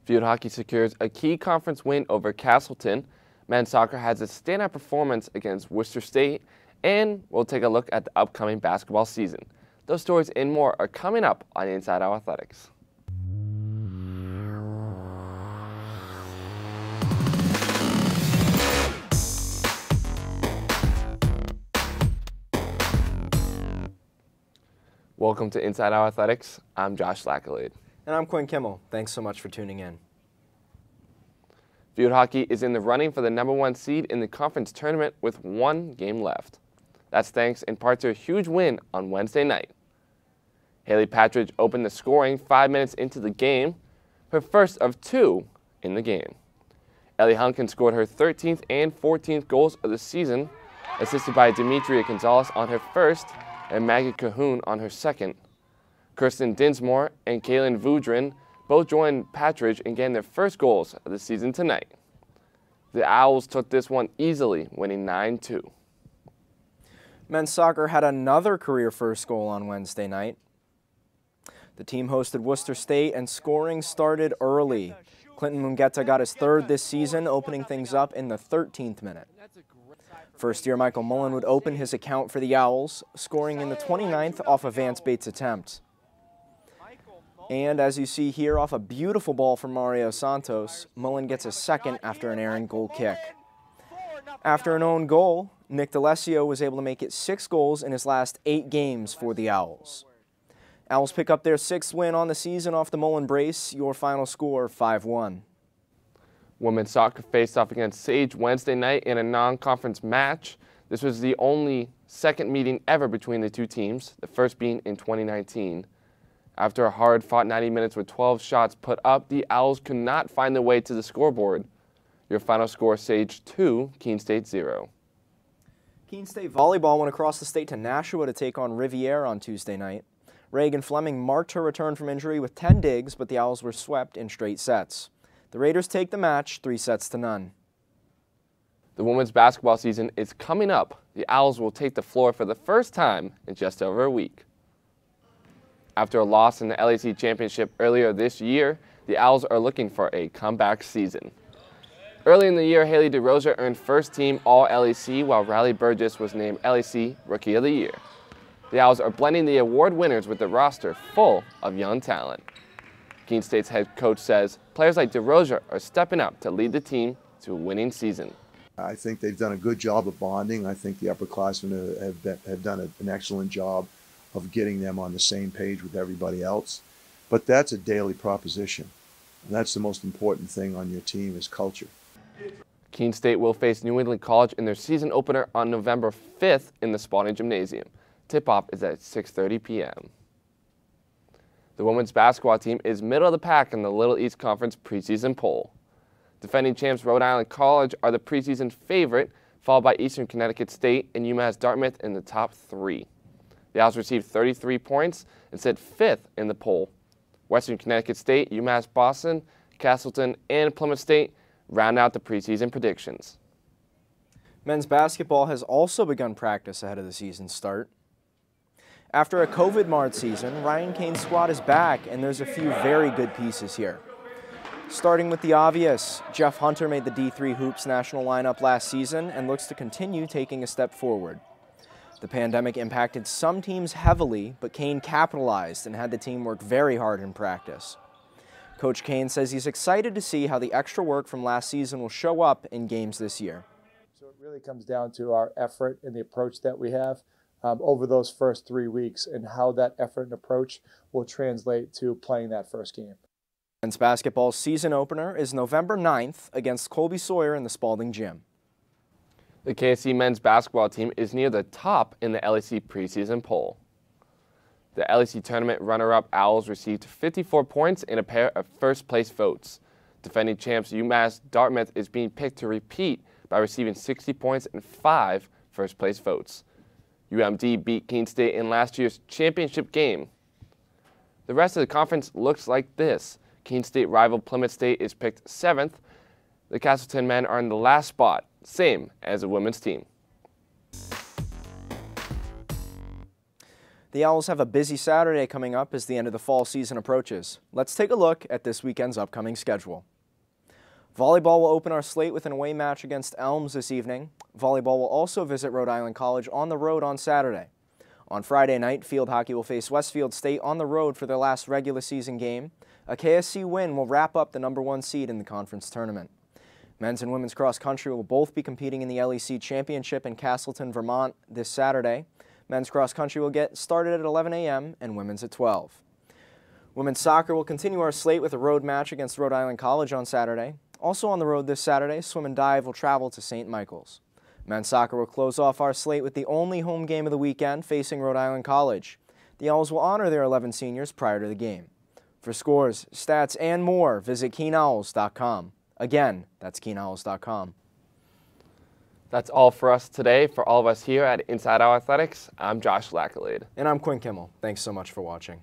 Field hockey secures a key conference win over Castleton. Men's soccer has a standout performance against Worcester State, and we'll take a look at the upcoming basketball season. Those stories and more are coming up on Inside Out Athletics. Welcome to Inside Out Athletics. I'm Josh Lackalade. And I'm Quinn Kimmel. Thanks so much for tuning in. Field hockey is in the running for the #1 seed in the conference tournament with one game left. That's thanks in part to a huge win on Wednesday night. Haley Patridge opened the scoring 5 minutes into the game, her first of 2 in the game. Ellie Hunkin scored her 13th and 14th goals of the season, assisted by Demetria Gonzalez on her first and Maggie Cahoon on her second. Kirsten Dinsmore and Kaylin Voudrin both joined Patridge in getting their first goals of the season tonight. The Owls took this one easily, winning 9-2. Men's soccer had another career first goal on Wednesday night. The team hosted Worcester State and scoring started early. Clinton Mungueta got his third this season, opening things up in the 13th minute. First-year Michael Mullen would open his account for the Owls, scoring in the 29th off a Vance Bates attempt. And as you see here, off a beautiful ball from Mario Santos, Mullen gets a second after an errant goal kick. After an own goal, Nick D'Alessio was able to make it 6 goals in his last 8 games for the Owls. Owls pick up their 6th win on the season off the Mullen brace, your final score 5-1. Women's soccer faced off against Sage Wednesday night in a non-conference match. This was the only second meeting ever between the two teams, the first being in 2019. After a hard-fought 90 minutes with 12 shots put up, the Owls could not find their way to the scoreboard. Your final score, Sage 2, Keene State 0. Keene State volleyball went across the state to Nashua to take on Riviere on Tuesday night. Reagan Fleming marked her return from injury with 10 digs, but the Owls were swept in straight sets. The Raiders take the match 3-0. The women's basketball season is coming up. The Owls will take the floor for the first time in just over a week. After a loss in the LAC championship earlier this year, the Owls are looking for a comeback season. Early in the year, Haley DeRosa earned first-team All-LAC, while Riley Burgess was named LAC Rookie of the Year. The Owls are blending the award winners with the roster full of young talent. Keene State's head coach says players like DeRosa are stepping up to lead the team to a winning season. I think they've done a good job of bonding. I think the upperclassmen have done an excellent job of getting them on the same page with everybody else. But that's a daily proposition. And that's the most important thing on your team is culture. Keene State will face New England College in their season opener on November 5th in the Spalding Gymnasium. Tip-off is at 6:30 p.m. The women's basketball team is middle of the pack in the Little East Conference preseason poll. Defending champs Rhode Island College are the preseason favorite, followed by Eastern Connecticut State and UMass Dartmouth in the top 3. The Owls received 33 points and sit 5th in the poll. Western Connecticut State, UMass Boston, Castleton, and Plymouth State round out the preseason predictions. Men's basketball has also begun practice ahead of the season start. After a COVID-marred season, Ryan Kane's squad is back, and there's a few very good pieces here. Starting with the obvious, Jeff Hunter made the D3 Hoops national lineup last season and looks to continue taking a step forward. The pandemic impacted some teams heavily, but Kane capitalized and had the team work very hard in practice. Coach Kane says he's excited to see how the extra work from last season will show up in games this year. So it really comes down to our effort and the approach that we have over those first 3 weeks and how that effort and approach will translate to playing that first game. Men's basketball's season opener is November 9th against Colby Sawyer in the Spalding Gym. The KSC men's basketball team is near the top in the LAC preseason poll. The LAC tournament runner-up Owls received 54 points and a pair of first-place votes. Defending champs UMass Dartmouth is being picked to repeat by receiving 60 points and 5 first-place votes. UMD beat Keene State in last year's championship game. The rest of the conference looks like this. Keene State rival Plymouth State is picked 7th. The Castleton men are in the last spot, same as the women's team. The Owls have a busy Saturday coming up as the end of the fall season approaches. Let's take a look at this weekend's upcoming schedule. Volleyball will open our slate with an away match against Elms this evening. Volleyball will also visit Rhode Island College on the road on Saturday. On Friday night, field hockey will face Westfield State on the road for their last regular season game. A KSC win will wrap up the #1 seed in the conference tournament. Men's and women's cross country will both be competing in the LEC Championship in Castleton, Vermont this Saturday. Men's cross country will get started at 11 a.m. and women's at 12. Women's soccer will continue our slate with a road match against Rhode Island College on Saturday. Also on the road this Saturday, swim and dive will travel to St. Michael's. Men's soccer will close off our slate with the only home game of the weekend facing Rhode Island College. The Owls will honor their 11 seniors prior to the game. For scores, stats, and more, visit KeenOwls.com. Again, that's KeenOwls.com. That's all for us today. For all of us here at Inside Our Athletics, I'm Josh Lackalade. And I'm Quinn Kimmel. Thanks so much for watching.